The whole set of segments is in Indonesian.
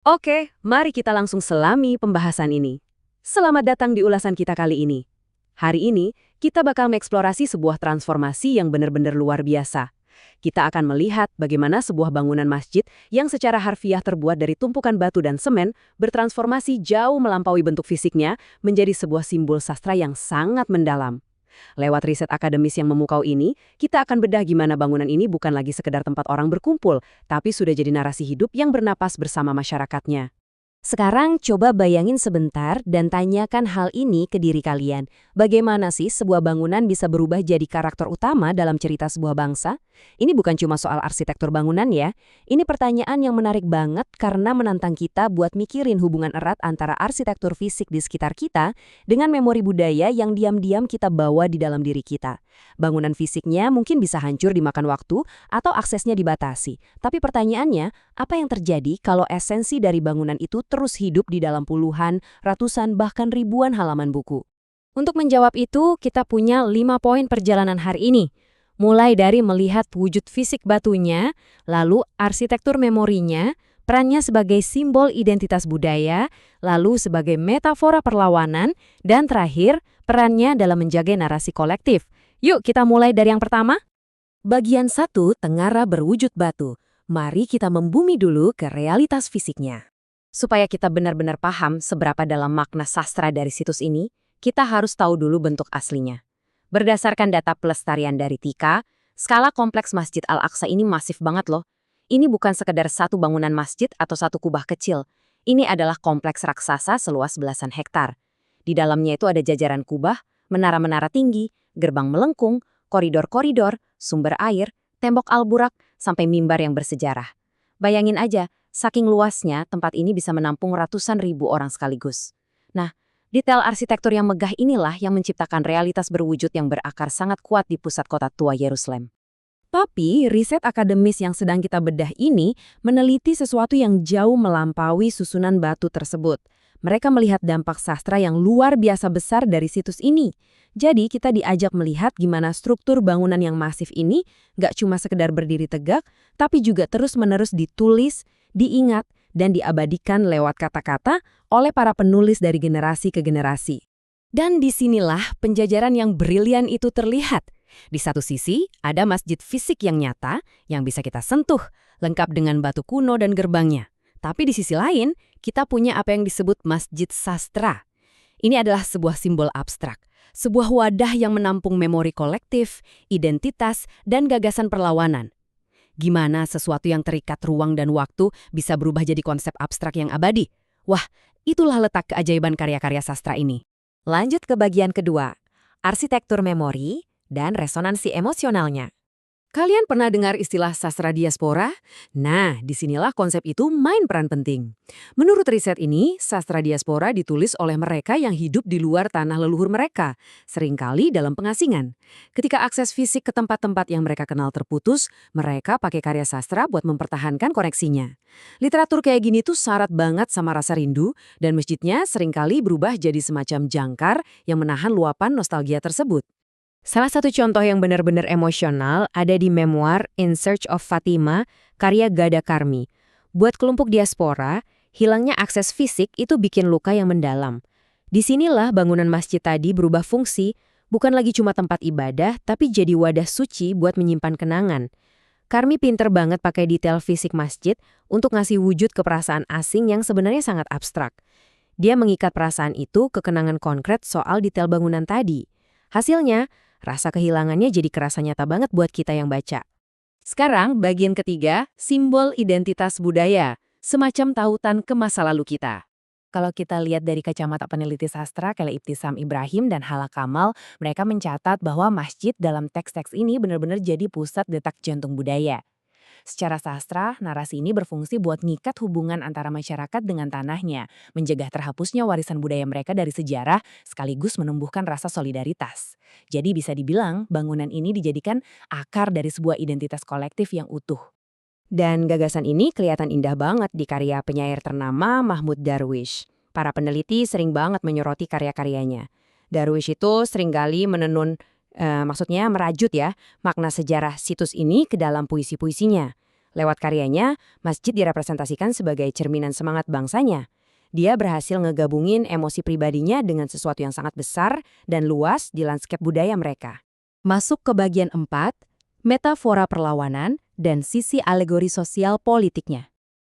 Oke, mari kita langsung selami pembahasan ini. Selamat datang di ulasan kita kali ini. Hari ini, kita bakal mengeksplorasi sebuah transformasi yang benar-benar luar biasa. Kita akan melihat bagaimana sebuah bangunan masjid yang secara harfiah terbuat dari tumpukan batu dan semen bertransformasi jauh melampaui bentuk fisiknya menjadi sebuah simbol sastra yang sangat mendalam. Lewat riset akademis yang memukau ini, kita akan bedah gimana bangunan ini bukan lagi sekedar tempat orang berkumpul, tapi sudah jadi narasi hidup yang bernapas bersama masyarakatnya. Sekarang coba bayangin sebentar dan tanyakan hal ini ke diri kalian. Bagaimana sih sebuah bangunan bisa berubah jadi karakter utama dalam cerita sebuah bangsa? Ini bukan cuma soal arsitektur bangunan ya. Ini pertanyaan yang menarik banget karena menantang kita buat mikirin hubungan erat antara arsitektur fisik di sekitar kita dengan memori budaya yang diam-diam kita bawa di dalam diri kita. Bangunan fisiknya mungkin bisa hancur dimakan waktu atau aksesnya dibatasi. Tapi pertanyaannya, apa yang terjadi kalau esensi dari bangunan itu terus hidup di dalam puluhan, ratusan, bahkan ribuan halaman buku? Untuk menjawab itu, kita punya 5 poin perjalanan hari ini. Mulai dari melihat wujud fisik batunya, lalu arsitektur memorinya, perannya sebagai simbol identitas budaya, lalu sebagai metafora perlawanan, dan terakhir, perannya dalam menjaga narasi kolektif. Yuk kita mulai dari yang pertama. Bagian 1, Tengara berwujud batu. Mari kita membumi dulu ke realitas fisiknya. Supaya kita benar-benar paham seberapa dalam makna sastra dari situs ini, kita harus tahu dulu bentuk aslinya. Berdasarkan data pelestarian dari Tika, skala kompleks Masjid Al-Aqsa ini masif banget loh. Ini bukan sekedar satu bangunan masjid atau satu kubah kecil. Ini adalah kompleks raksasa seluas belasan hektar. Di dalamnya itu ada jajaran kubah, menara-menara tinggi, gerbang melengkung, koridor-koridor, sumber air, tembok alburak, sampai mimbar yang bersejarah. Bayangin aja, saking luasnya tempat ini bisa menampung ratusan ribu orang sekaligus. Nah, detail arsitektur yang megah inilah yang menciptakan realitas berwujud yang berakar sangat kuat di pusat kota tua Yerusalem. Tapi, riset akademis yang sedang kita bedah ini meneliti sesuatu yang jauh melampaui susunan batu tersebut. Mereka melihat dampak sastra yang luar biasa besar dari situs ini. Jadi, kita diajak melihat gimana struktur bangunan yang masif ini nggak cuma sekedar berdiri tegak, tapi juga terus-menerus ditulis, diingat, dan diabadikan lewat kata-kata oleh para penulis dari generasi ke generasi. Dan disinilah penjajaran yang brilian itu terlihat. Di satu sisi, ada masjid fisik yang nyata, yang bisa kita sentuh, lengkap dengan batu kuno dan gerbangnya. Tapi di sisi lain, kita punya apa yang disebut masjid sastra. Ini adalah sebuah simbol abstrak, sebuah wadah yang menampung memori kolektif, identitas, dan gagasan perlawanan. Gimana sesuatu yang terikat ruang dan waktu bisa berubah jadi konsep abstrak yang abadi? Wah, itulah letak keajaiban karya-karya sastra ini. Lanjut ke bagian kedua, arsitektur memori dan resonansi emosionalnya. Kalian pernah dengar istilah sastra diaspora? Nah, disinilah konsep itu main peran penting. Menurut riset ini, sastra diaspora ditulis oleh mereka yang hidup di luar tanah leluhur mereka, seringkali dalam pengasingan. Ketika akses fisik ke tempat-tempat yang mereka kenal terputus, mereka pakai karya sastra buat mempertahankan koneksinya. Literatur kayak gini tuh syarat banget sama rasa rindu, dan masjidnya seringkali berubah jadi semacam jangkar yang menahan luapan nostalgia tersebut. Salah satu contoh yang benar-benar emosional ada di memoir In Search of Fatima, karya Ghada Karmi. Buat kelompok diaspora, hilangnya akses fisik itu bikin luka yang mendalam. Disinilah bangunan masjid tadi berubah fungsi, bukan lagi cuma tempat ibadah, tapi jadi wadah suci buat menyimpan kenangan. Karmi pinter banget pakai detail fisik masjid untuk ngasih wujud ke perasaan asing yang sebenarnya sangat abstrak. Dia mengikat perasaan itu ke kenangan konkret soal detail bangunan tadi. Hasilnya, rasa kehilangannya jadi kerasa nyata banget buat kita yang baca. Sekarang, bagian ketiga, simbol identitas budaya, semacam tautan ke masa lalu kita. Kalau kita lihat dari kacamata peneliti sastra kayak Ibtisam Ibrahim dan Hala Kamal, mereka mencatat bahwa masjid dalam teks-teks ini benar-benar jadi pusat detak jantung budaya. Secara sastra, narasi ini berfungsi buat ngikat hubungan antara masyarakat dengan tanahnya, mencegah terhapusnya warisan budaya mereka dari sejarah, sekaligus menumbuhkan rasa solidaritas. Jadi bisa dibilang, bangunan ini dijadikan akar dari sebuah identitas kolektif yang utuh. Dan gagasan ini kelihatan indah banget di karya penyair ternama Mahmud Darwish. Para peneliti sering banget menyoroti karya-karyanya. Darwish itu seringkali maksudnya merajut ya, makna sejarah situs ini ke dalam puisi-puisinya. Lewat karyanya, masjid direpresentasikan sebagai cerminan semangat bangsanya. Dia berhasil ngegabungin emosi pribadinya dengan sesuatu yang sangat besar dan luas di lanskap budaya mereka. Masuk ke bagian 4, metafora perlawanan dan sisi alegori sosial politiknya.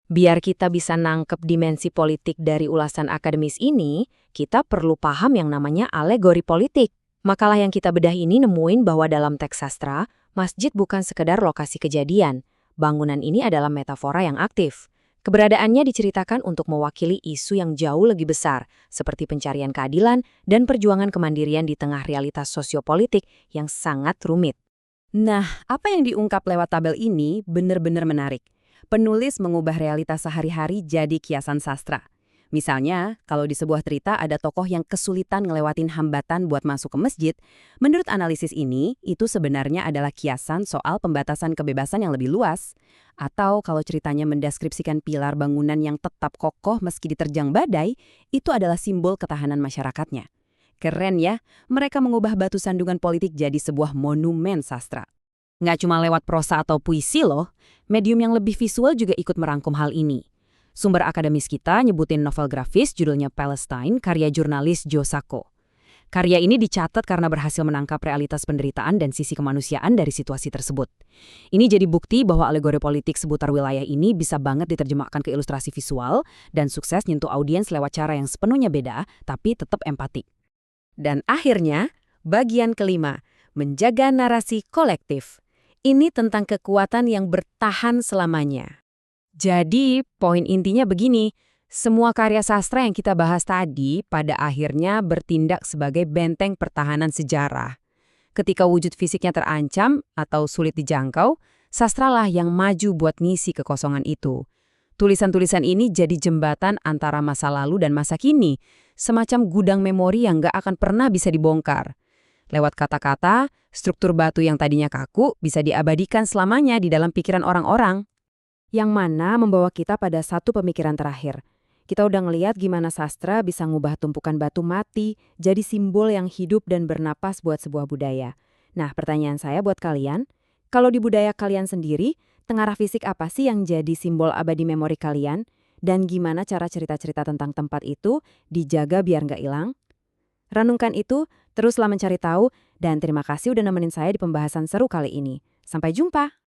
Biar kita bisa nangkep dimensi politik dari ulasan akademis ini, kita perlu paham yang namanya alegori politik. Makalah yang kita bedah ini nemuin bahwa dalam teks sastra, masjid bukan sekedar lokasi kejadian. Bangunan ini adalah metafora yang aktif. Keberadaannya diceritakan untuk mewakili isu yang jauh lebih besar, seperti pencarian keadilan dan perjuangan kemandirian di tengah realitas sosiopolitik yang sangat rumit. Nah, apa yang diungkap lewat tabel ini benar-benar menarik. Penulis mengubah realitas sehari-hari jadi kiasan sastra. Misalnya, kalau di sebuah cerita ada tokoh yang kesulitan ngelewatin hambatan buat masuk ke masjid, menurut analisis ini, itu sebenarnya adalah kiasan soal pembatasan kebebasan yang lebih luas. Atau kalau ceritanya mendeskripsikan pilar bangunan yang tetap kokoh meski diterjang badai, itu adalah simbol ketahanan masyarakatnya. Keren ya, mereka mengubah batu sandungan politik jadi sebuah monumen sastra. Nggak cuma lewat prosa atau puisi loh, medium yang lebih visual juga ikut merangkum hal ini. Sumber akademis kita nyebutin novel grafis judulnya Palestine, karya jurnalis Joe Sacco. Karya ini dicatat karena berhasil menangkap realitas penderitaan dan sisi kemanusiaan dari situasi tersebut. Ini jadi bukti bahwa alegori politik seputar wilayah ini bisa banget diterjemahkan ke ilustrasi visual dan sukses nyentuh audiens lewat cara yang sepenuhnya beda, tapi tetap empatik. Dan akhirnya, bagian kelima, menjaga narasi kolektif. Ini tentang kekuatan yang bertahan selamanya. Jadi, poin intinya begini, semua karya sastra yang kita bahas tadi pada akhirnya bertindak sebagai benteng pertahanan sejarah. Ketika wujud fisiknya terancam atau sulit dijangkau, sastralah yang maju buat ngisi kekosongan itu. Tulisan-tulisan ini jadi jembatan antara masa lalu dan masa kini, semacam gudang memori yang gak akan pernah bisa dibongkar. Lewat kata-kata, struktur batu yang tadinya kaku bisa diabadikan selamanya di dalam pikiran orang-orang. Yang mana membawa kita pada satu pemikiran terakhir. Kita udah ngeliat gimana sastra bisa ngubah tumpukan batu mati jadi simbol yang hidup dan bernapas buat sebuah budaya. Nah, pertanyaan saya buat kalian, kalau di budaya kalian sendiri, tengara fisik apa sih yang jadi simbol abadi memori kalian? Dan gimana cara cerita-cerita tentang tempat itu dijaga biar nggak hilang? Renungkan itu, teruslah mencari tahu, dan terima kasih udah nemenin saya di pembahasan seru kali ini. Sampai jumpa!